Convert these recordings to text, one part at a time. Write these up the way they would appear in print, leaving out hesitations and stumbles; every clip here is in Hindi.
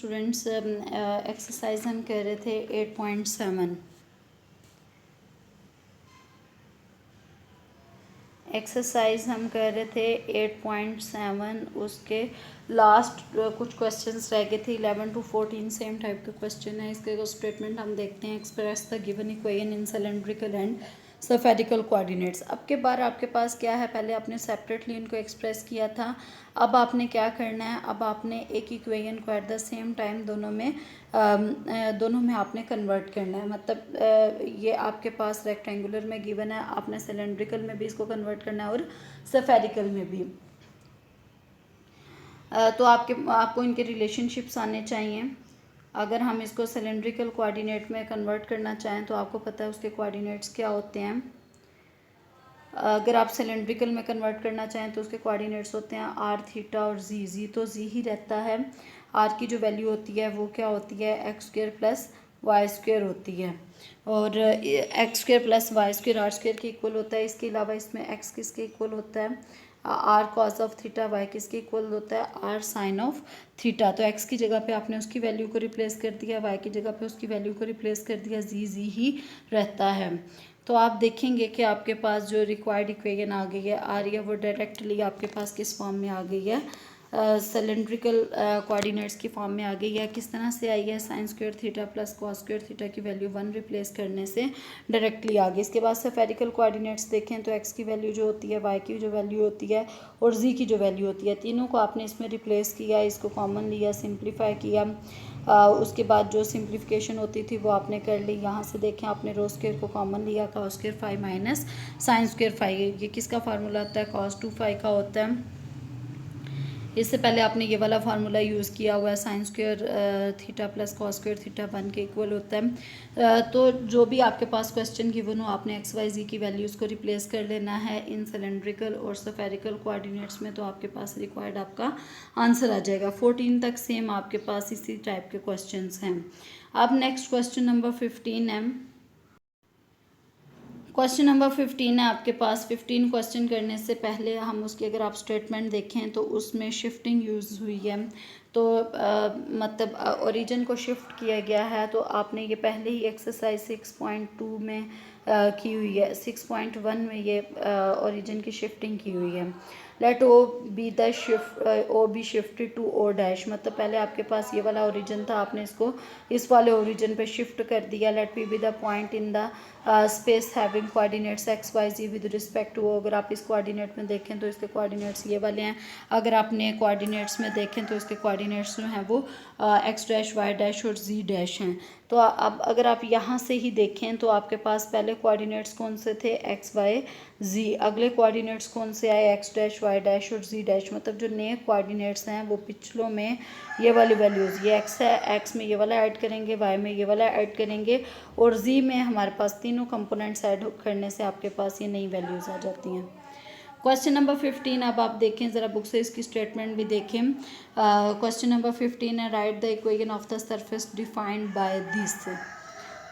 स्टूडेंट्स एक्सरसाइज हम कर रहे थे 8.7। एक्सरसाइज हम कर रहे थे 8.7। उसके लास्ट कुछ क्वेश्चंस रह गए थे 11 to 14 सेम टाइप के क्वेश्चन है। इसके स्टेटमेंट हम देखते हैं। Express the given equation in cylindrical and spherical coordinates. अब के बार आपके पास क्या है, पहले आपने सेपरेटली इनको एक्सप्रेस किया था, अब आपने क्या करना है, अब आपने एक इक्वेशन को एट द सेम टाइम दोनों में आपने कन्वर्ट करना है। मतलब ये आपके पास रेक्टेंगुलर में गिवन है, आपने सिलेंड्रिकल में भी इसको कन्वर्ट करना है और स्फेरिकल में भी। तो आपको इनके रिलेशनशिप्स आने चाहिए। अगर हम इसको सिलेंड्रिकल कोऑर्डिनेट में कन्वर्ट करना चाहें तो आपको पता है उसके कोऑर्डिनेट्स क्या होते हैं। अगर आप सिलेंड्रिकल में कन्वर्ट करना चाहें तो उसके कोऑर्डिनेट्स होते हैं आर, थीटा और जी तो जी ही रहता है। आर की जो वैल्यू होती है वो क्या होती है, X square plus Y square होती है, और X square plus Y square R square के इक्वल होता है। इसके अलावा इसमें एक्स किसके इक्वल होता है, R cos of theta, Y किसके इक्वल होता है, आर साइन ऑफ थीटा। तो एक्स की जगह पे आपने उसकी वैल्यू को रिप्लेस कर दिया, वाई की जगह पे उसकी वैल्यू को रिप्लेस कर दिया, जी ही रहता है। तो आप देखेंगे कि आपके पास जो रिक्वायर्ड इक्वेशन आ गई है आ रही है, वो डायरेक्टली आपके पास किस फॉर्म में आ गई है, सिलेंड्रिकल कोऑर्डिनेट्स की फॉर्म में आ गई है। किस तरह से आई है, sine square theta plus cos square theta की वैल्यू 1 रिप्लेस करने से डायरेक्टली आ गई। इसके बाद स्फेरिकल कोऑर्डिनेट्स देखें तो एक्स की वैल्यू जो होती है, वाई की जो वैल्यू होती है और जी की जो वैल्यू होती है, तीनों को आपने इसमें रिप्लेस किया, इसको कॉमन लिया, सिंप्लीफाई किया। उसके बाद जो सिंप्लीफिकेशन होती थी वो आपने कर ली। यहाँ से देखें आपने रो स्क्वायर को कॉमन लिया, cos square 5 minus sine square 5, ये किसका फार्मूला होता है, cos 2 5 का होता है। इससे पहले आपने ये वाला फार्मूला यूज़ किया हुआ है, sine square theta plus cos square theta 1 के इक्वल होता है। तो जो भी आपके पास क्वेश्चन गिवन हो आपने एक्स वाई जी की वैल्यूज़ को रिप्लेस कर लेना है इन सिलेंड्रिकल और स्फेरिकल कोऑर्डिनेट्स में, तो आपके पास रिक्वायर्ड आपका आंसर आ जाएगा। 14 तक सेम आपके पास इसी टाइप के क्वेश्चन हैं। अब नेक्स्ट क्वेश्चन नंबर 15 है। क्वेश्चन नंबर 15 है आपके पास। 15 क्वेश्चन करने से पहले हम उसकी अगर आप स्टेटमेंट देखें तो उसमें शिफ्टिंग यूज़ हुई है। तो मतलब ओरिजिन को शिफ्ट किया गया है। तो आपने ये पहले ही एक्सरसाइज 6.2 में की हुई है, 6.1 में ये ओरिजिन की शिफ्टिंग की हुई है। Let O B the shift, O B shifted to O dash. मतलब पहले आपके पास ये वाला ओरिजिन था, आपने इसको इस वाले ओरिजिन पे शिफ्ट कर दिया। Let P be the point in the space having coordinates X Y Z with respect to. अगर आप इस कोऑर्डिनेट में देखें तो इसके कोऑर्डिनेट्स ये वाले हैं। अगर आपने कोऑर्डिनेट्स में देखें तो इसके कोऑर्डिनेट्स जो हैं वो एक्स डैश वाई डैश और जी डैश हैं। तो अब अगर आप यहाँ से ही देखें तो आपके पास पहले कोऑर्डिनेट्स कौन से थे, एक्स वाई जी। अगले कोऑर्डिनेट्स कौन से आए, एक्स डैश वाई डैश और जी डैश। मतलब जो नए कोऑर्डिनेट्स हैं वो पिछलों में ये वाली वैल्यूज़, ये एक्स है, एक्स में ये वाला ऐड करेंगे, वाई में ये वाला ऐड करेंगे और जी में हमारे पास तीनों कंपोनेंट्स ऐड करने से आपके पास ये नई वैल्यूज़ आ जाती हैं। क्वेश्चन नंबर 15 अब आप देखें ज़रा बुक से इसकी स्टेटमेंट भी देखें। क्वेश्चन नंबर 15 है, write the equation of the surface defined by this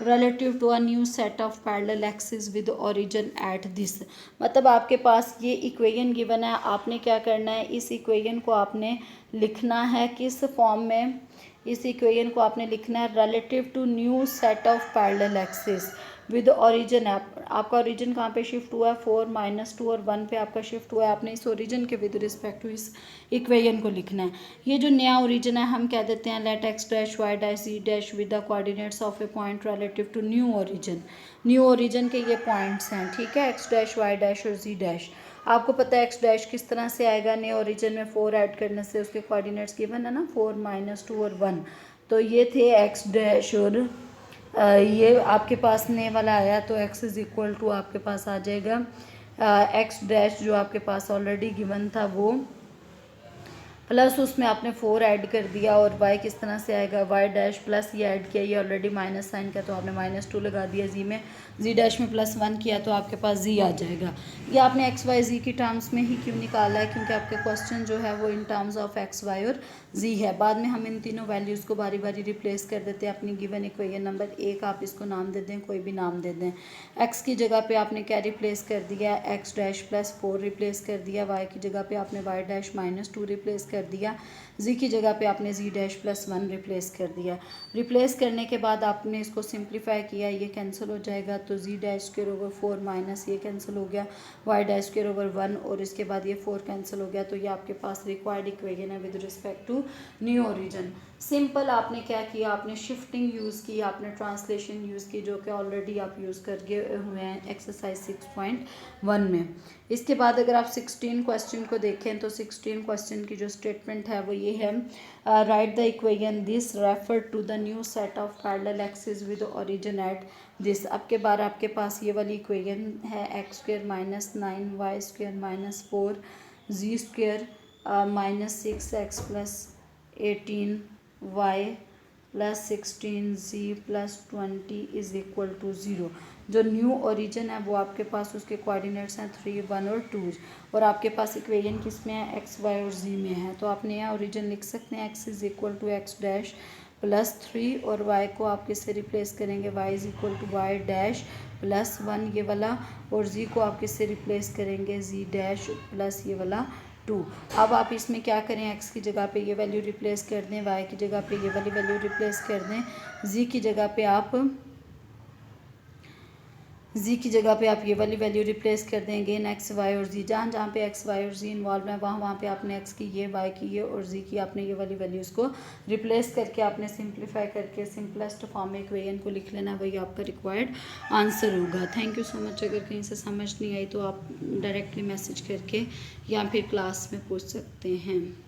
relative to a new set of parallel axes with origin at this। मतलब आपके पास ये इक्वेशन गिवन है, आपने क्या करना है, इस इक्वेशन को आपने लिखना है किस फॉर्म में, इस इक्वेशन को आपने लिखना है relative to new set of parallel axis with origin. आपका ओरिजिन कहाँ पे शिफ्ट हुआ है, 4 -2 और 1 पे आपका शिफ्ट हुआ है। आपने इस ओरिजिन के विद रिस्पेक्ट टू इस इक्वेशन को लिखना है। ये जो नया ओरिजिन है हम कह देते हैं let X dash Y dash Z dash with the coordinates of a point relative to new origin. New origin के ये पॉइंट्स हैं, ठीक है, एक्स डैश वाई डैश और जी डैश। आपको पता है एक्स डैश किस तरह से आएगा, नए ओरिजिन में 4 ऐड करने से उसके कोऑर्डिनेट्स गिवन है ना, 4 -2 और 1। तो ये थे एक्स डैश और ये आपके पास नए वाला आया तो एक्स इज़ इक्वल टू आपके पास आ जाएगा एक्स डैश जो आपके पास ऑलरेडी गिवन था वो प्लस उसमें आपने 4 ऐड कर दिया, और y किस तरह से आएगा, y डैश प्लस ये ऐड किया, ये ऑलरेडी माइनस साइन किया तो आपने -2 लगा दिया, z में z डैश में +1 किया तो आपके पास z आ जाएगा। ये आपने x y z की टर्म्स में ही क्यों निकाला है, क्योंकि आपके क्वेश्चन जो है वो in terms of x y और जी है। बाद में हम इन तीनों वैल्यूज़ को बारी बारी रिप्लेस कर देते हैं अपनी गिवन इक्वेशन नंबर 1, आप इसको नाम दे दें, कोई भी नाम दे दें। एक्स की जगह पे आपने क्या रिप्लेस कर दिया, एक्स डैश प्लस 4 रिप्लेस कर दिया। वाई की जगह पे आपने वाई डैश माइनस 2 रिप्लेस कर दिया। जी की जगह पे आपने जी डैश प्लस 1 रिप्लेस कर दिया। रिप्लेस करने के बाद आपने इसको सिंप्लीफाई किया, ये कैंसिल हो जाएगा, तो जी डैश स्क्वायर ओवर 4 माइनस ये कैंसिल हो गया, वाई डैश स्क्वायर ओवर 1 और इसके बाद ये 4 कैंसिल हो गया। तो ये आपके पास रिक्वायर्ड इक्वेशन है with respect to new origin. Simple आपने क्या किया, आपने शिफ्टिंग यूज़ की, आपने ट्रांसलेशन यूज़ की, जो कि ऑलरेडी आप यूज़ करके हुए हैं एक्सरसाइज 6.1 में। इसके बाद अगर आप 16 क्वेश्चन को देखें तो 16 क्वेश्चन की जो स्टेटमेंट है वो ये है, write the equation this refer to the new set of parallel axis with origin at this. अब के बार आपके पास ये वाली इक्वेशन है, X square minus 9 Y square minus 4 Z square minus 6 X plus 18 Y plus 16 Z plus 20 is equal to 0। जो न्यू ओरिजिन है वो आपके पास उसके कोऑर्डिनेट्स हैं 3, 1 और 2 और आपके पास इक्वेशन किस में है, एक्स वाई और जी में है। तो आपने यहाँ ओरिजिन लिख सकते हैं, X is equal to X dash plus 3 और वाई को आप किससे रिप्लेस करेंगे, Y is equal to Y dash plus 1 ये वाला, और जी को आप किससे रिप्लेस करेंगे, जी डैश प्लस ये वाला 2। अब आप इसमें क्या करें, एक्स की जगह पे ये वैल्यू रिप्लेस कर दें, वाई की जगह पे ये वाली वैल्यू रिप्लेस कर दें, जी की जगह पे आप ये वाली वैल्यू रिप्लेस कर दें। अगेन एक्स वाई और जी, जहाँ पे एक्स वाई और जी इन्वॉल्व है वहाँ पे आपने एक्स की ये, वाई की ये और जी की आपने ये वाली वैल्यूज़ को रिप्लेस करके आपने सिंप्लीफाई करके सिंपलेस्ट फॉर्म में इक्वेशन को लिख लेना, वही आपका रिक्वायर्ड आंसर होगा। Thank you so much. अगर कहीं से समझ नहीं आई तो आप डायरेक्टली मैसेज करके या फिर क्लास में पूछ सकते हैं।